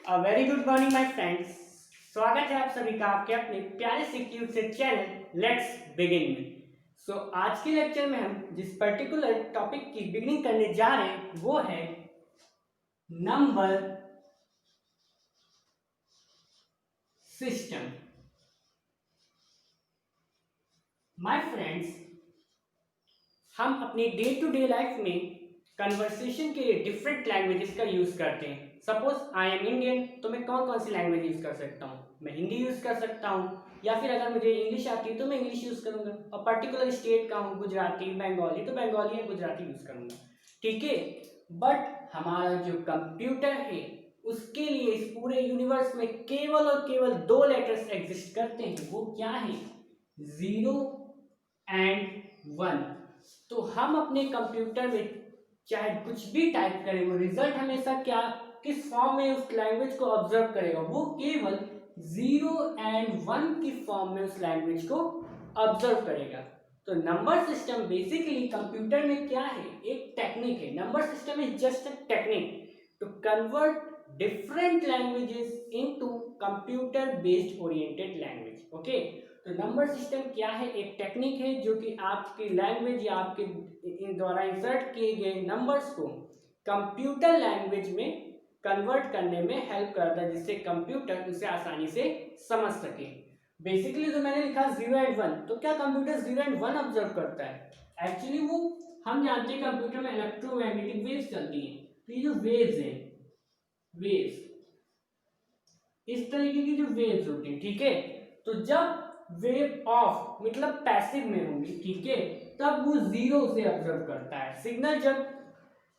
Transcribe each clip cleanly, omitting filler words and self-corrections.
A very good morning my friends. स्वागत है आप सभी का आपके अपने प्यारे से क्यूट से चैनल लेट्स बिगिन में। आज के लेक्चर में हम जिस पर्टिकुलर टॉपिक की बिगिनिंग करने जा रहे हैं वो है नंबर सिस्टम। माय फ्रेंड्स, हम अपनी डे टू डे लाइफ में कन्वर्सेशन के लिए डिफरेंट लैंग्वेजेस का यूज करते हैं। सपोज आई एम इंडियन, तो मैं कौन कौन सी लैंग्वेज यूज कर सकता हूँ? मैं हिंदी यूज कर सकता हूँ, या फिर अगर मुझे इंग्लिश आती है तो मैं इंग्लिश यूज करूंगा। और पर्टिकुलर स्टेट का हूँ गुजराती, बंगाली, तो बंगाली या गुजराती यूज करूंगा। ठीक है। बट हमारा जो कंप्यूटर है उसके लिए इस पूरे यूनिवर्स में केवल और केवल दो लेटर्स एग्जिस्ट करते हैं। वो क्या है? Zero and one. तो हम अपने कंप्यूटर में चाहे कुछ भी टाइप करें, वो रिजल्ट हमेशा क्या, किस फॉर्म में उस लैंग्वेज को ऑब्जर्व करेगा? वो केवल जीरो एंड वन की फॉर्म में उस लैंग्वेज को ऑब्जर्व करेगा। तो नंबर सिस्टम बेसिकली कंप्यूटर में क्या है? एक टेक्निक है। Number system is just a technique to convert different languages into computer based oriented language. Okay. तो नंबर सिस्टम क्या है? एक टेक्निक है जो कि आपकी लैंग्वेज या आपके द्वारा इंसर्ट किए गए नंबर्स को कंप्यूटर लैंग्वेज में कन्वर्ट करने में हेल्प करता है, जिससे कंप्यूटर उसे आसानी से समझ सके। बेसिकली जो मैंने लिखा जीरो एंड वन, तो क्या computer zero and one observe करता है? एक्चुअली वो, हम जानते हैं कंप्यूटर में इलेक्ट्रोमैग्नेटिक वेव्स चलती हैं। तो ये जो वेव्स हैं, वेव्स इस तरीके की जो वेव्स होती हैं, ठीक है। तो जब वेव ऑफ मतलब पैसिव में होंगी, ठीक है, तब वो जीरो से ऑब्जर्व करता है। सिग्नल जब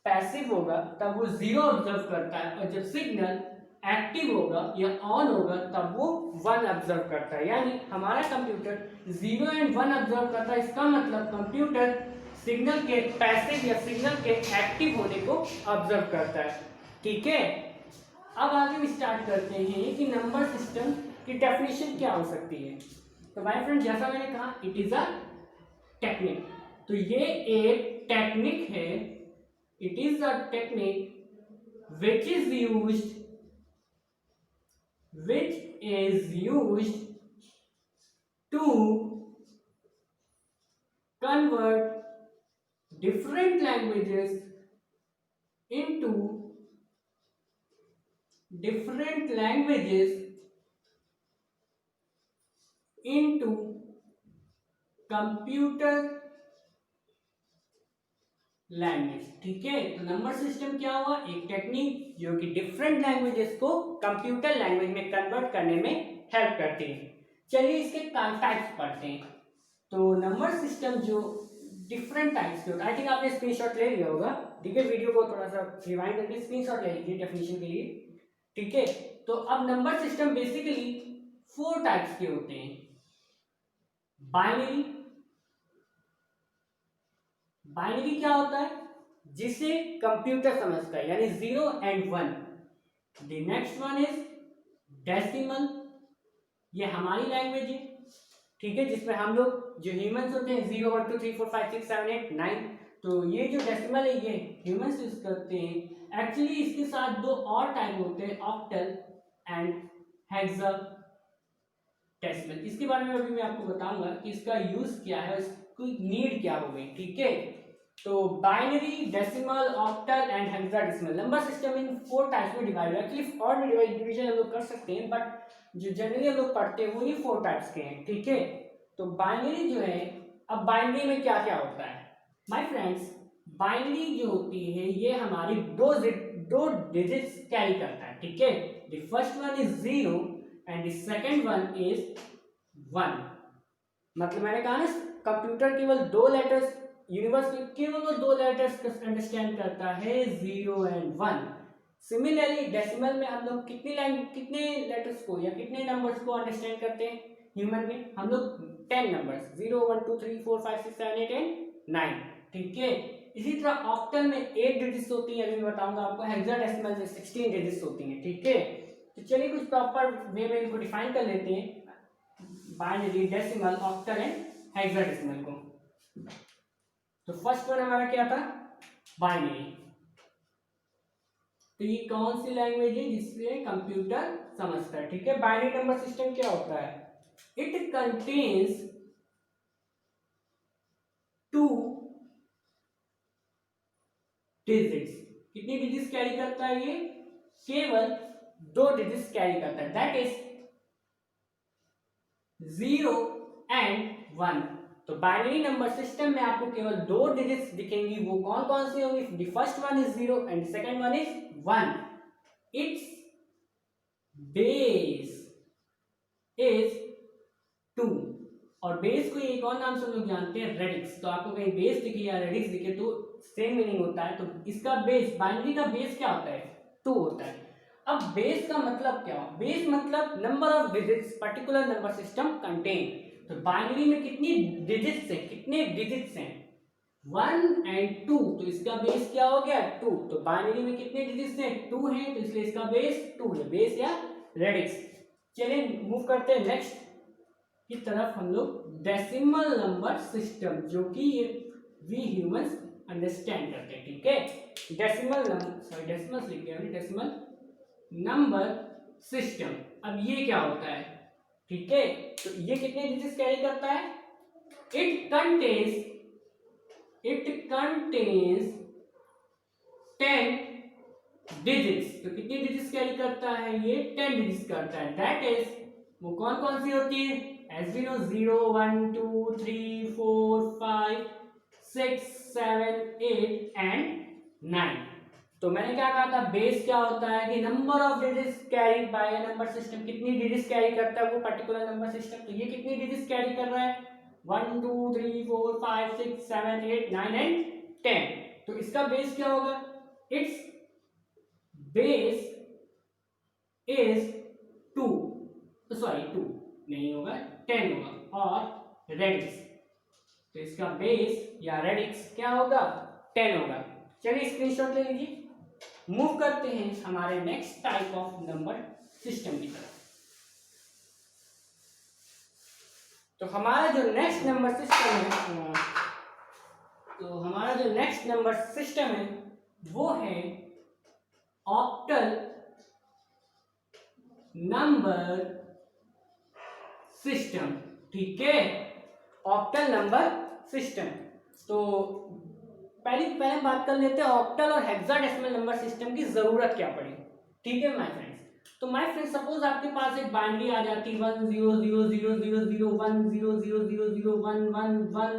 पैसिव होगा तब वो जीरो ऑब्जर्व करता है, और जब सिग्नल एक्टिव होगा या ऑन होगा तब वो वन ऑब्जर्व करता है। यानी हमारा computer zero and one observe करता है। इसका मतलब कंप्यूटर सिग्नल के पैसिव या सिग्नल के एक्टिव होने को ऑब्जर्व करता है। ठीक है। अब आगे हम स्टार्ट करते हैं कि नंबर सिस्टम की डेफिनेशन क्या हो सकती है। तो माय फ्रेंड, जैसा मैंने कहा, इट इज अ टेक्निक। तो ये एक टेक्निक है। It is a technique which is used to convert different languages into computer language. ठीक है। तो नंबर सिस्टम क्या हुआ? एक टेक्निक जो कि डिफरेंट लैंग्वेजेस को कंप्यूटर लैंग्वेज में कन्वर्ट करने में हेल्प करती है। चलिए इसके टाइप्स पढ़ते हैं। तो नंबर सिस्टम जो डिफरेंट टाइप्स के होते हैं, आई थिंक आपने स्क्रीनशॉट ले लिया होगा। ठीक है, वीडियो को थोड़ा सा रिवाइंड करके स्क्रीनशॉट ले लीजिए डेफिनेशन के लिए। ठीक है। तो अब number system basically four types के होते हैं। बाइनरी। बाइनरी क्या होता है? जिसे कंप्यूटर समझता है, यानी zero and one. The next one is decimal. ये हमारी लैंग्वेज है, ठीक है, जिसमें हम लोग जो ह्यूमंस होते हैं 0 1 2 3 4 5 6 7 8 9, तो ये जो डेसिमल है ये ह्यूमंस यूज करते हैं। एक्चुअली इसके साथ दो और टाइप होते हैं, ऑक्टल एंड हेक्साडेसिमल। इसके बारे में अभी मैं आपको बताऊंगा कि इसका यूज क्या है, इसकी नीड क्या हो गई। ठीक है। तो binary, decimal, octal and hexadecimal number system in four types में डिवाइड है। एक्चुअली और भी डिवीजन हम लोग कर सकते हैं, बट जो जनरली हम लोग पढ़ते हैं वो ये फोर टाइप्स के हैं। ठीक है। तो बाइनरी जो है, अब बाइनरी में क्या क्या होता है माय फ्रेंड्स? बाइनरी जो होती है ये हमारी दो डिजिट्स कैरी करता है। ठीक है। The first one is zero and the second one is one. मतलब मैंने कहा ना, कंप्यूटर केवल दो लेटर्स, यूनिवर्स में केवल वो दो लेटर्स को अंडरस्टैंड करता है, zero and one. Similarly decimal में हम लोग कितने लेटर्स को या कितने नंबर्स को अंडरस्टैंड करते हैं? ह्यूमन में हम लोग 10 नंबर्स, 0 1 2 3 4 5 6 7 8 एंड 9। ठीक है। इसी तरह ऑक्टल में 8 डिजिट्स होती हैं, अभी मैं बताऊंगा आपको। हेक्साडेसिमल में 16 डिजिट्स होती हैं। ठीक है। तो चलिए कुछ प्रॉपर वे में इनको डिफाइन कर लेते हैं, binary, decimal, octal and hexadecimal को। तो फर्स्ट वन हमारा क्या था? बाइनरी। तो ये कौन सी लैंग्वेज है जिससे कंप्यूटर समझता है, ठीक है। बाइनरी नंबर सिस्टम क्या होता है, इट कंटेन्स टू डिजिट्स, कितनी डिजिट्स कैरी करता है ये, केवल 2 डिजिट्स कैरी करता है, दैट इज 0 एंड 1। तो बाइनरी नंबर सिस्टम में आपको केवल 2 डिजिट्स दिखेंगी, वो कौन कौन सी होंगी, the first one is 0 and second one is 1। It's base is 2, और बेस को ये कौन नाम से हम लोग जानते हैं, रेडिक्स। तो आपको कहीं बेस दिखे या रेडिक्स दिखे तो सेम मीनिंग होता है। तो इसका बेस, बाइनरी का बेस क्या होता है, 2 होता है। अब बेस का मतलब क्या हो, बेस मतलब number of digits particular number system contain. तो बाइनरी में कितनी डिजिट्स हैं, कितने डिजिट्स हैं, 1 एंड 2, तो इसका बेस क्या हो गया, 2। तो बाइनरी में कितने डिजिट्स हैं, 2 हैं, तो इसलिए इसका बेस 2 है, बेस या रेडिक्स। चलिए मूव करते हैं नेक्स्ट की तरफ हम लोग, डेसिमल नंबर सिस्टम, जो कि वी ह्यूमंस अंडरस्टैंड करते हैं, ठीक है। डेसिमल नंबर, सॉरी डेसिमल लिख गया, डेसिमल नंबर सिस्टम। अब ये क्या होता है, ठीक है, तो ये कितने डिजिट्स कैरी करता है, इट कंटेन्स 10 डिजिट्स। तो कितनी डिजिट्स कैरी करता है ये, 10 डिजिट्स करता है, दैट इज वो कौन कौन सी होती है, एज वी नो 0 1 2 3 4 5 6 7 8 एंड 9। तो मैंने क्या कहा था, बेस क्या होता है कि number of digits carried bye a number system, कितनी डिजिट्स कैरी करता है वो पर्टिकुलर नंबर सिस्टम। तो ये कितनी डिजिट्स कैरी कर रहा है, 1 2 3 4 5 6 7 8 9 एंड 10। तो इसका बेस क्या होगा, इट्स बेस इज 2, सॉरी 2 नहीं होगा, 10 होगा, और रेडिक्स, तो इसका बेस या रेडिक्स क्या होगा, 10 होगा। चलिए स्क्रीनशॉट ले लीजिए, मूव करते हैं हमारे next type of number system की तरफ। तो हमारा जो नेक्स्ट नंबर सिस्टम है, तो हमारा जो नेक्स्ट नंबर सिस्टम है वो है ऑक्टल नंबर सिस्टम, ठीक है, ऑक्टल नंबर सिस्टम। तो पहले बात कर लेते हैं ऑक्टल और हेक्साडेसिमल नंबर सिस्टम की जरूरत क्या पड़ी, ठीक है माय फ्रेंड्स। तो माय फ्रेंड्स सपोज आपके पास एक बाइनरी आ जाती 1 0 0 0 0 0 1 0 0 0 0 1 1 1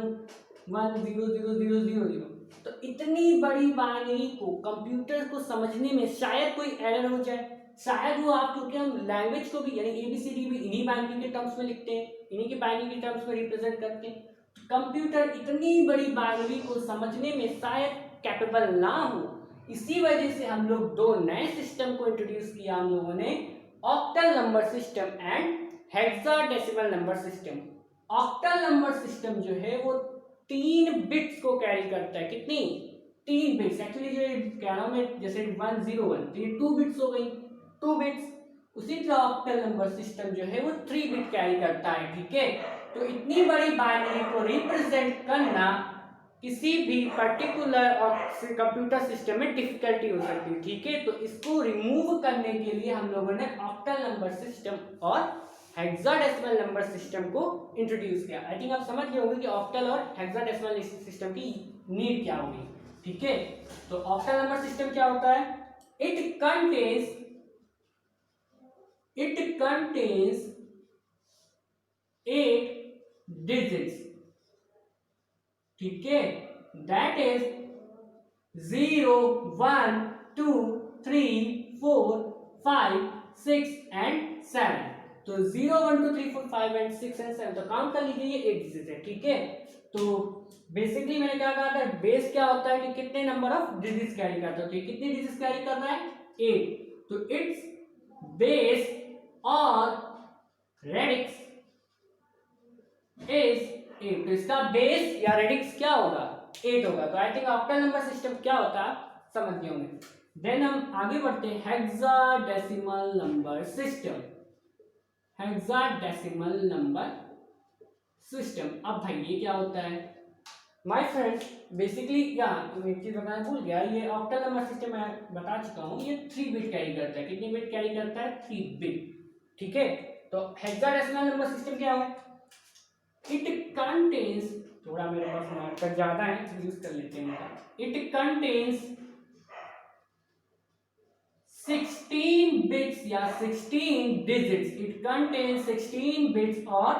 1 0 0 0 0 0। तो इतनी बड़ी बाइनरी को कंप्यूटर को समझने में शायद कोई एरर हो जाए, शायद वो आप, क्योंकि हम लैंग्वेज को भी यानी ABCD भी इन्हीं बाइनरी के टर्म्स में लिखते हैं, इन्हीं की बाइनरी के टर्म्स में रिप्रेजेंट करते हैं। कंप्यूटर इतनी बड़ी बाइनरी को समझने में शायद कैपेबल ना हो, इसी वजह से हम लोग 2 नए सिस्टम को इंट्रोड्यूस किया हम लोगों ने, octal number system and hexadecimal number system. Octal number system जो है वो 3 बिट्स को कैरी करता है, कितनी, 3 बिट्स। एक्चुअली जो कह रहा हूं मैं, जैसे 1 0 1, तो ये 2 बिट्स हो गई, 2 बिट्स। उसी तरह ऑक्टल नंबर सिस्टम जो है वो 3 बिट कैरी करता है, ठीक है। तो इतनी बड़ी बाइनरी को रिप्रेजेंट करना किसी भी पर्टिकुलर कंप्यूटर सिस्टम में डिफिकल्टी हो सकती है, ठीक है। तो इसको रिमूव करने के लिए हम लोगों ने ऑक्टल नंबर सिस्टम और हेक्साडेसिमल नंबर सिस्टम को इंट्रोड्यूस किया। आई थिंक आप समझ गए होंगे कि ऑक्टल और हेक्साडेसिमल सिस्टम की नीड क्या होगी, ठीक है। तो ऑक्टल नंबर सिस्टम क्या होता है, इट कंटेन्स 8 डिजिट्स, ठीक है, दैट इज 0 1 2 3 4 5 6 एंड 7। तो 0 1 2 3 4 5 एंड 6 एंड 7, तो काउंट कर लीजिए ये 8 डिजिट है, ठीक है। तो बेसिकली मैंने क्या कहा था, बेस क्या होता है कि कितने नंबर ऑफ डिजिट्स कैरी करता है, तो कितने डिजिट्स कैरी कर रहा है, 8। तो इट्स बेस और रेडिक्स इज 8। तो इसका बेस या रेडिक्स क्या होगा, 8 होगा। तो I think octal number system क्या होता है समझ गए होंगे। देन हम आगे बढ़ते हैं hexadecimal number system. Hexadecimal number system, अब भाई ये क्या होता है, माय फ्रेंड्स बेसिकली क्या एक चीज बताना भूल गया, ये ऑक्टल नंबर सिस्टम मैं बता चुका हूँ, ये 3 बिट कैरी करता है। कितने बिट कैरी करता है? 3 बिट। ठीक है, तो हेक्साडेसिमल नंबर सिस्टम क्या है? इट कंटेन्स, थोड़ा मेरे पास मार्कर ज्यादा है यूज कर लेते हैं, इट कंटेन्स 16 bits या 16 digits. It contains 16 bits और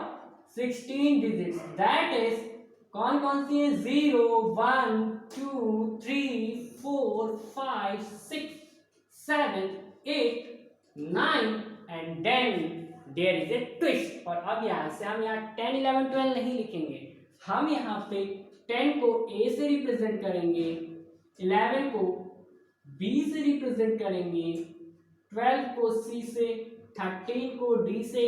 16 digits. That is कौन कौन सी है? 0, 1, 2, 3, 4, 5, 6, 7, 8, 9 and then there is a twist. और अब यहाँ से हम यहाँ 10, 11, 12 नहीं लिखेंगे, हम यहाँ पे 10 को A से रिप्रेजेंट करेंगे, 11 को B से रिप्रेजेंट करेंगे, 12 को C से, 13 को D से,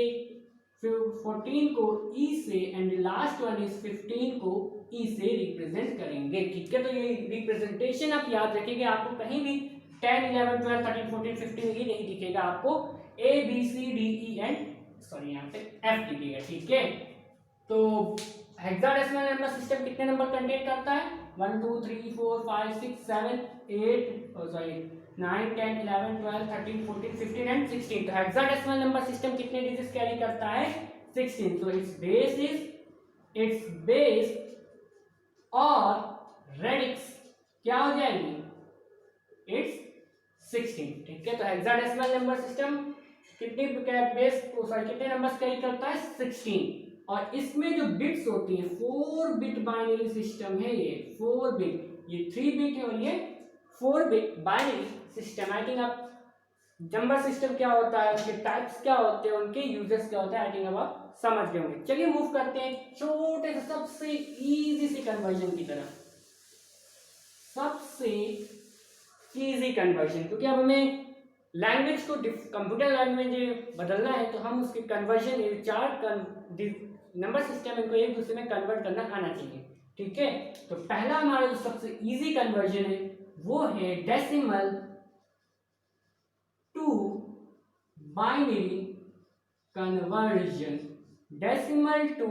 14 को E से एंड लास्ट वन इज 15 को E से रिप्रेजेंट करेंगे। ठीक है, तो ये रिप्रेजेंटेशन आप याद रखिएगा, आपको कहीं भी 10, 11, 12, 13, 14, 15 ये नहीं दिखेगा, आपको A B C D E and sorry यहाँ पे F दिखेगा। ठीक है, तो हेक्साडेसिमल नंबर सिस्टम कितने नंबर कंटेन करता है? 1 2 3 4 5 6 7 8 सॉरी 9 10 11 12 13 14 15 एंड 16। तो हेक्साडेसिमल नंबर सिस्टम कितने डिजिट्स कैरी करता है? 16। तो इट्स बेस और रेडिक्स क्या हो जाएंगे? इट्स 16। ठीक है, तो हेक्साडेसिमल नंबर सिस्टम कितने कितने नंबर्स कैरी करता है? 16। और इसमें जो बिट्स होती हैं, 4 बिट बाइनरी सिस्टम है ये, 4 बिट, ये 3 बिट है और ये 4 bit binary system. I think आप नंबर सिस्टम क्या होता है, उनके टाइप्स क्या होते हैं, उनके यूजेस क्या होते हैं, आई थिंक अब आप समझ गए होंगे। चलिए मूव करते हैं छोटे से सबसे इजी सी कन्वर्जन की तरफ, सबसे इजी कन्वर्जन, क्योंकि अब हमें लैंग्वेज को कंप्यूटर लैंग्वेज बदलना है, तो हम उसके कन्वर्जन, चार नंबर सिस्टम इनको एक दूसरे में कन्वर्ट करना आना चाहिए। ठीक है, तो पहला हमारा जो सबसे इजी कन्वर्जन है वो है decimal to binary conversion. Decimal to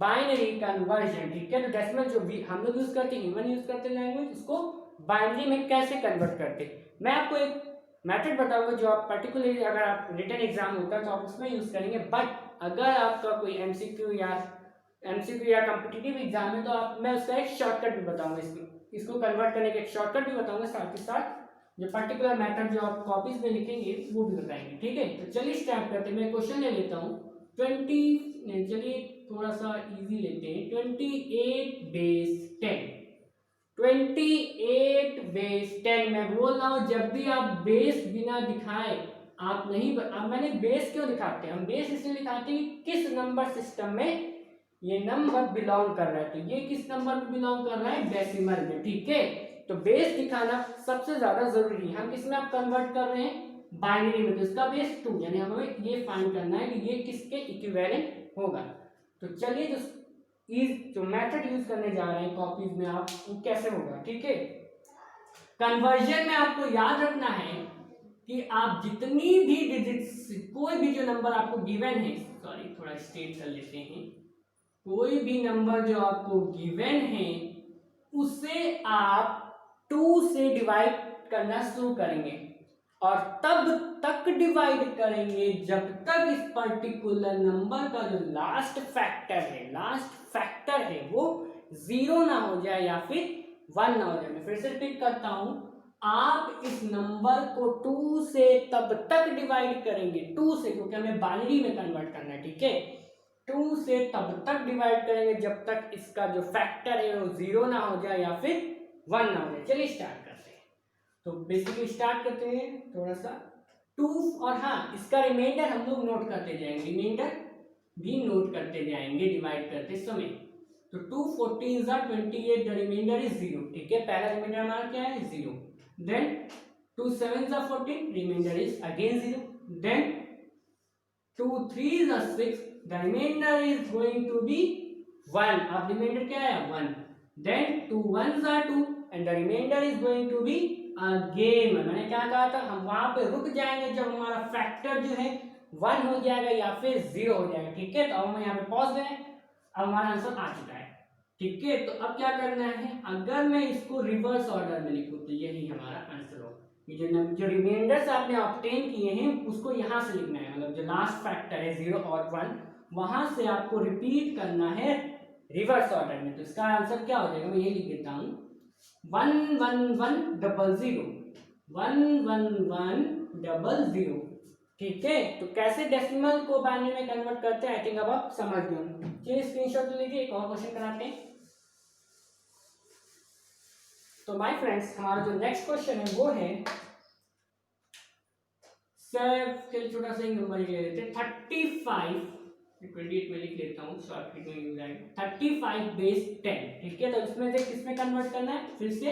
binary conversion. ठीक है, तो डेसिमल जो भी हम लोग यूज करते हैं, ह्यूमन यूज करते हैं लैंग्वेज, उसको बाइनरी में कैसे कन्वर्ट करते हैं, मैं आपको एक मेथड बताऊंगा जो आप पर्टिकुलरली अगर आप रिटन एग्जाम होता है तो आप उसमें यूज करेंगे। बट अगर आपका कोई एमसीक्यू या कॉम्पिटिटिव एग्जाम है तो मैं उसका एक शॉर्टकट भी बताऊंगा, इसको कन्वर्ट करने का एक शॉर्टकट भी बताऊंगा, साथ ही साथ जो पर्टिकुलर मेथड जो आप कॉपीज में लिखेंगे वो भी बताएंगे। ठीक है, तो चलिए स्टार्ट करते हैं। मैं क्वेश्चन ले लेता हूँ 20, चलिए थोड़ा सा इजी लेते हैं, 28 बेस 10। 28 बेस 10। मैं बोल रहा हूं जब भी आप बेस बिना दिखाए आप नहीं अब मैंने बेस क्यों दिखाते हैं, हम बेस इसलिए दिखाते हैं कि किस नंबर सिस्टम में ये नंबर बिलोंग कर रहा है, तो ये किस नंबर में बिलोंग कर रहा है? डेसिमल में। ठीक है, तो बेस दिखाना सबसे ज्यादा जरूरी है। हम किसमें आप कन्वर्ट कर रहे हैं? बाइनरी में, तो इसका बेस 2, यानी हमें ये फाइंड करना है कि ये किसके इक्विवेलेंट होगा। तो चलिए जो मेथड यूज करने जा रहे हैं कॉपीज में आप, वो कैसे होगा। ठीक है, कन्वर्जन में आपको याद रखना है कि आप जितनी भी डिजिट्स, कोई भी जो नंबर आपको गिवन है, सॉरी थोड़ा स्ट्रेट कर लेते हैं, कोई भी नंबर जो आपको गिवन है उसे आप 2 से डिवाइड करना शुरू करेंगे और तब तक डिवाइड करेंगे जब तक इस पर्टिकुलर नंबर का जो लास्ट फैक्टर है वो 0 ना हो जाए या फिर 1 ना हो जाए। मैं फिर से रिपीट करता हूं, आप इस नंबर को 2 से तब तक डिवाइड करेंगे, 2 से, क्योंकि हमें बाइनरी में कन्वर्ट करना है। ठीक है, 2 से तब तक डिवाइड करेंगे जब तक इसका जो फैक्टर है वो 0 ना हो जाए या फिर 1 ना हो जाए। चलिए स्टार्ट करते हैं। तो बेसिकली स्टार्ट करते हैं थोड़ा सा 2, और हाँ इसका रिमाइंडर हम लोग नोट करते जाएंगे, रिमाइंडर भी नोट करते जाएंगे डिवाइड करते समय। तो 2 14 28, द रिमाइंडर इज 0। ठीक है, पहला रिमाइंडर हमारा क्या है? 0। Then 2 7 14, remainder is again 0। Then 2 3 6, the remainder is going to be 1। अब रिमाइंडर क्या है? 1। Then 2 1 2, and the remainder is going to be again. मैंने क्या कहा था, हम वहां पे रुक जाएंगे जब हमारा फैक्टर जो है 1 हो जाएगा या फिर 0 हो जाएगा। ठीक है, तो अब हम यहाँ पे पॉज दें, अब हमारा आंसर आ चुका है। ठीक है, तो अब क्या करना है, अगर मैं इसको रिवर्स ऑर्डर में लिखूं तो यही हमारा आंसर होगा। ये जो रिमाइंडर्स आपने ऑब्टेन किए हैं उसको यहाँ से लिखना है, मतलब जो लास्ट फैक्टर है 0 और 1 वहां से आपको रिपीट करना है रिवर्स ऑर्डर में। तो इसका आंसर क्या हो जाएगा, मैं ये लिख देता हूँ 11100 11100। ठीक है, तो कैसे डेसिमल को बाइनरी में कन्वर्ट करते हैं आई थिंक अब आप समझ गए। चलिए स्क्रीनशॉट लीजिए, एक और क्वेश्चन कराते हैं। तो माय फ्रेंड्स हमारा जो नेक्स्ट क्वेश्चन है वो है चलिए छोटा सा नंबर ले लेते हैं 35, 28 में लिख लेता हूँ शॉर्टकट में यूज आएगा 35 बेस 10। ठीक है, तो इसमें से किसमें कन्वर्ट करना है, फिर से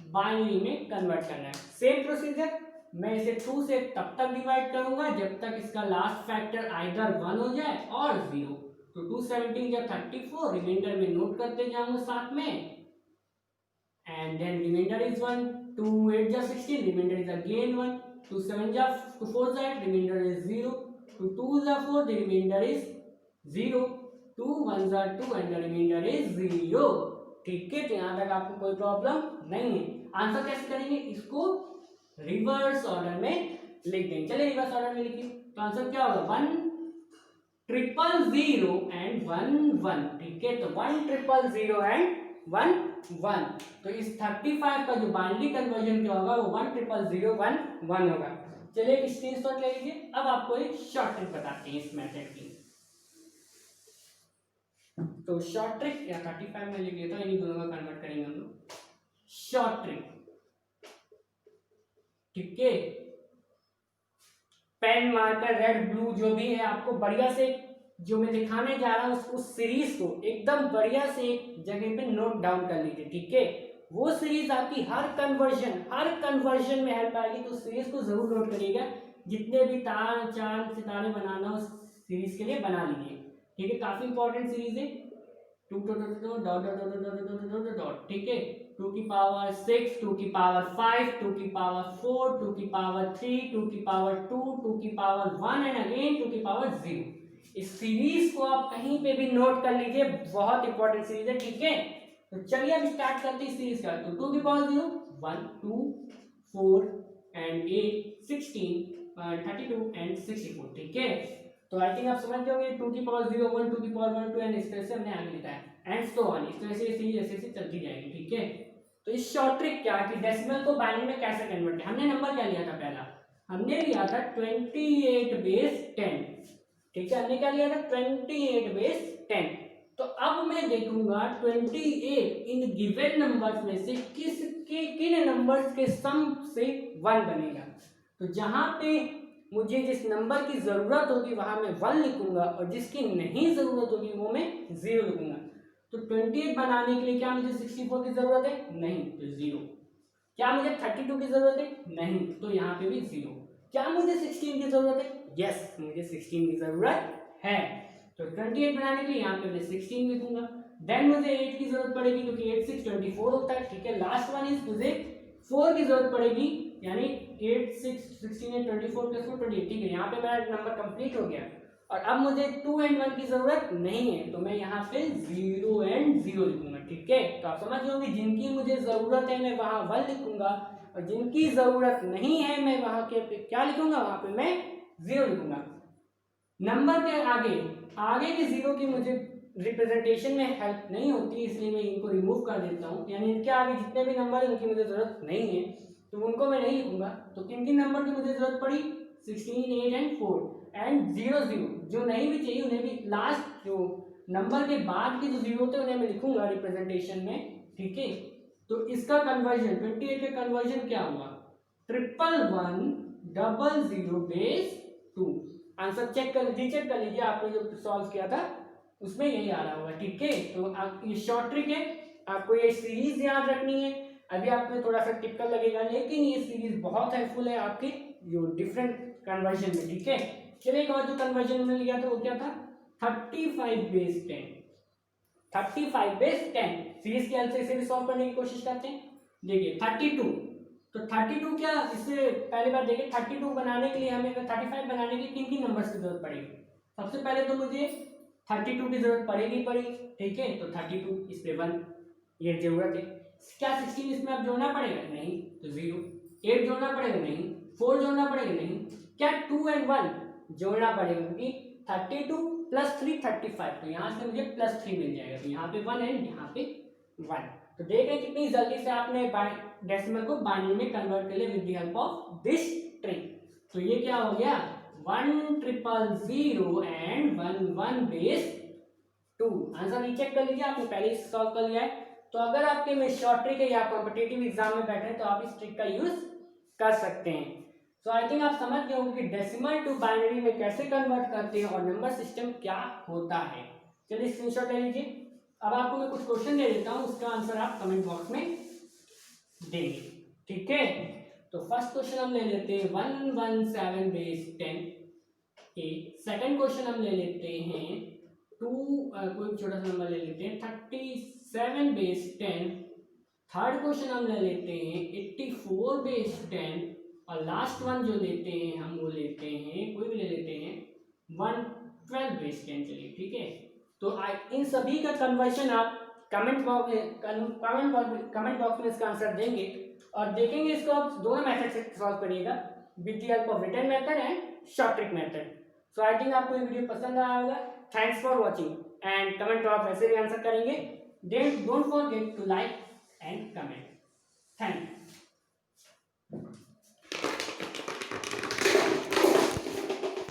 बाइनरी में कन्वर्ट करना है। सेम प्रोसीजर, मैं इसे 2 से तब तक डिवाइड करूंगा जब तक इसका लास्ट फैक्टर आइदर 1 हो जाए और 0। तो 217 या 34 रिमाइंडर में नोट करते जाऊंगा साथ में, एंड देन रिमाइंडर इज 1, 2 8 जा 16, रिमाइंडर इज अगेन 1, 2 7 जा 2 4 जा 8, रिमाइंडर इज 0, 2 2 जा 4, the remainder is 0, 2 1 जा 2 and the remainder is 0। ठीक है, तो यहाँ तक आपको कोई प्रॉब्लम नहीं है। आंसर कैसे करेंगे, इसको रिवर्स ऑर्डर में लिख देंगे। चलिए रिवर्स ऑर्डर में लिखिए, तो आंसर क्या होगा 1,000 एंड 1 1। ठीक है, तो 1,000 एंड 1 1। तो इस 35 का जो बाइनरी कन्वर्जन क्या होगा वो 1,000 1 होगा। चलिए एक स्क्रीनशॉट ले लीजिए। अब आपको एक शॉर्ट ट्रिक बताते हैं इस मेथड की। तो शॉर्ट ट्रिक या 35 में लिख लेता हूं, इन्हीं दोनों का कन्वर्ट करेंगे हम लोग। शॉर्ट ट्रिक, ठीक है, पेन मार्कर रेड ब्लू जो भी है आपको बढ़िया से जो मैं दिखाने जा रहा हूं उस सीरीज को एकदम बढ़िया से एक जगह पे नोट डाउन कर लीजिए। ठीक है, वो सीरीज आपकी हर कन्वर्जन में हेल्प आएगी, तो उस सीरीज को जरूर नोट करिएगा। जितने भी तार चांद सितारे बनाना उस सीरीज के लिए बना लीजिए। ठीक है, काफी इंपॉर्टेंट सीरीज है। 2 डॉट डॉट, ठीक है, 2 की पावर 6, 2 की पावर 5, 2 की पावर 4, 2 की पावर 3, 2 की पावर 2, 2 की पावर 1 एंड अगेन 2 की पावर 0। इस सीरीज को आप कहीं पे भी नोट कर लीजिए, बहुत इंपॉर्टेंट सीरीज है। ठीक है, तो चलिए अब स्टार्ट करते हैं सीरीज का। तो 2 की पावर 0 1 2 4 एंड 8 16 32 एंड 64। ठीक है, तो आई थिंक आप समझ गए होंगे 2 की पावर 0 1 2 की पावर 1 2 एंड इस तरह से हमने आगे लिखा है एंड सो ऑन। इस तरह से सीरीज ऐसे चलती जाएगी। ठीक है, तो इस शॉर्ट ट्रिक क्या कि डेसिमल को बाइनरी में कैसे कन्वर्ट है। हमने नंबर क्या लिया था, पहला हमने लिया था 28 बेस 10। ठीक है, हमने क्या लिया था 28 बेस 10। तो अब मैं देखूंगा 28 इन गिवन नंबर्स में से किन नंबर्स के सम से 1 बनेगा। तो जहां पे मुझे जिस नंबर की जरूरत होगी वहां मैं 1 लिखूंगा और जिसकी नहीं जरूरत होगी वो मैं 0 लिखूंगा। तो 28 बनाने के लिए क्या मुझे 64 की जरूरत है, नहीं, तो 0। क्या मुझे 32 की जरूरत है, नहीं, तो यहाँ पे भी 0। क्या मुझे 16 की जरूरत है, यस मुझे 16 की जरूरत है। तो 28 बनाने के लिए यहाँ पे मैं 16 लिखूंगा। देन मुझे 8 की जरूरत पड़ेगी क्योंकि 8 6 24 होता है। ठीक है, लास्ट वन इज मुझे 4 की जरूरत पड़ेगी, यानी 8 6 16 24 + 4 28। ठीक है, यहाँ पे मेरा नंबर कंप्लीट हो गया। और अब मुझे 2 एंड 1 की जरूरत नहीं है, तो मैं यहाँ पे 0 एंड 0 लिखूंगा। ठीक है, तो आप समझ होंगे जिनकी मुझे जरूरत है मैं वहां 1 लिखूंगा और जिनकी जरूरत नहीं है मैं वहां के क्या लिखूंगा, वहां पे मैं 0 लिखूंगा। नंबर के आगे के 0 की मुझे रिप्रेजेंटेशन में हेल्प नहीं होती, इसलिए मैं इनको रिमूव कर देता हूँ। यानी इनके आगे जितने भी नंबर है उनकी मुझे जरूरत नहीं है, तो उनको मैं नहीं लिखूंगा। तो किन किन नंबर की मुझे जरूरत पड़ी, 16 8 एंड 4 एंड 0 0। जो नहीं भी चाहिए उन्हें भी लास्ट जो नंबर के बाद के जो 0 होते हैं उन्हें मैं लिखूंगा रिप्रेजेंटेशन में। ठीक है, तो इसका कन्वर्जन 28 का कन्वर्जन क्या हुआ, 11100 बेस 2। आंसर चेक कर लीजिए आपने जो सॉल्व किया था उसमें यही आ रहा होगा। ठीक है, तो आप ये शॉर्ट ट्रिक है, आपको ये सीरीज याद रखनी है। अभी आपको थोड़ा सा टिपिकल लगेगा लेकिन ये सीरीज बहुत हेल्पफुल है आपके जो डिफरेंट कन्वर्जन में। ठीक है, चलिए एक और जो कन्वर्जन में लिया था वो क्या था, 35 बेस 10। 35 बेस 10 सीरीज की हेल्प से इसे भी सॉल्व करने की कोशिश करते हैं। देखिए 32, तो 32 क्या, इससे पहले बार देखिए 32 बनाने के लिए हमें 35 बनाने के लिए किन किन नंबर्स की जरूरत पड़ेगी। सबसे पहले तो मुझे 32 की जरूरत पड़ेगी पड़ेगी, ठीक है, तो 32 इस पे 1 ये जरूरत है। क्या 16 इसमें अब जोड़ना पड़ेगा? नहीं, तो 0। 8 जोड़ना पड़ेगा? नहीं। 4 जोड़ना पड़ेगा? नहीं। क्या 2 एंड 1 जोड़ना पड़ेगा, क्योंकि 32 प्लस 3 35, तो यहाँ से मुझे प्लस 3 मिल जाएगा, तो यहाँ पे 1 एंड यहाँ पे 1। तो देखें कितनी जल्दी से आपने डेसिमल को बाइनरी में कन्वर्ट कर लिया with the help of this trick. तो ये क्या हो गया, 1,000 एंड 11 आंसर रीचेक कर लीजिए, आपने पहले ही सॉल्व कर लिया है। तो अगर आपके में शॉर्ट ट्रिक है या कॉम्पिटिटिव एग्जाम में बैठे तो आप इस ट्रिक का यूज कर सकते हैं। सो आई थिंक आप समझ गए होंगे कि डेसिमल टू बाइनरी में कैसे कन्वर्ट करते हैं और नंबर सिस्टम क्या होता है। चलिए स्क्रीनशॉट ले लीजिए। अब आपको मैं कुछ क्वेश्चन दे देता हूँ, उसका आंसर आप कमेंट बॉक्स में देंगे, ठीक है। तो फर्स्ट क्वेश्चन हम ले लेते हैं 117 बेस 10 ए। सेकंड क्वेश्चन हम ले लेते हैं कोई छोटा सा नंबर ले लेते हैं 37 बेस 10। थर्ड क्वेश्चन हम ले लेते हैं 84 बेस 10 और लास्ट वन जो लेते हैं हम वो लेते हैं कोई भी ले लेते हैं 112 बेस 10। चलिए ठीक है, तो इन सभी का कन्वर्शन आप कमेंट बॉक्स में इसका आंसर देंगे और देखेंगे इसको आप दोनों मेथड से सॉल्व करिएगा, with the help of written method and short trick method. So I think आपको ये वीडियो पसंद आया होगा। Thanks for watching and comment तो आप वैसे भी आंसर करेंगे। Then don't forget to like and comment. Thank you.